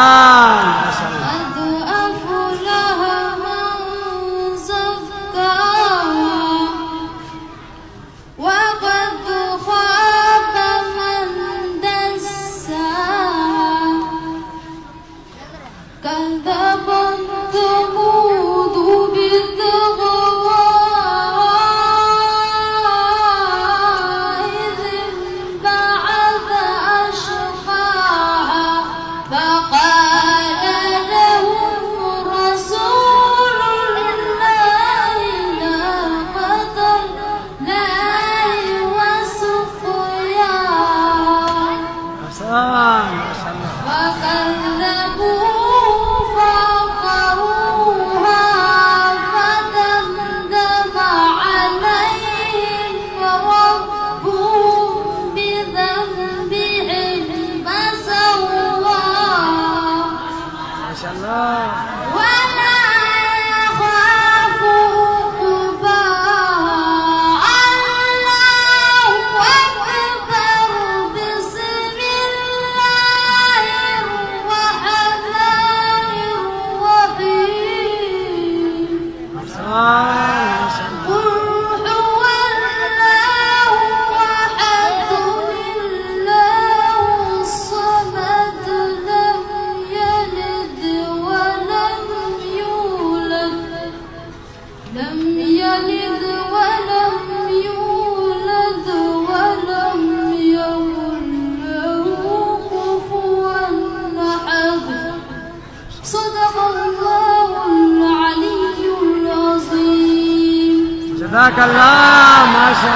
سلام ما شاء الله. قد أفلح من زكاها وقد خاب من دساها كذبت ثمود بطغواها إذ انبعث أشقاها فقال لهم رسول الله ناقة الله وسقياها سلام ما شاء الله. فكذبوه فعقروها فدمدم عليهم ربهم بذنبهم فسواها ما شاء الله. ولا يخاف عقباها الله أكبر بسم الله الرحمن الرحيم سلام ما شاء الله. قل هو الله أحد الله الصمد لم يلد ولم يولد ولم يولد ولم يكن له كفوا أحد صدق الله العلي العظيم. جزاك الله ما شاء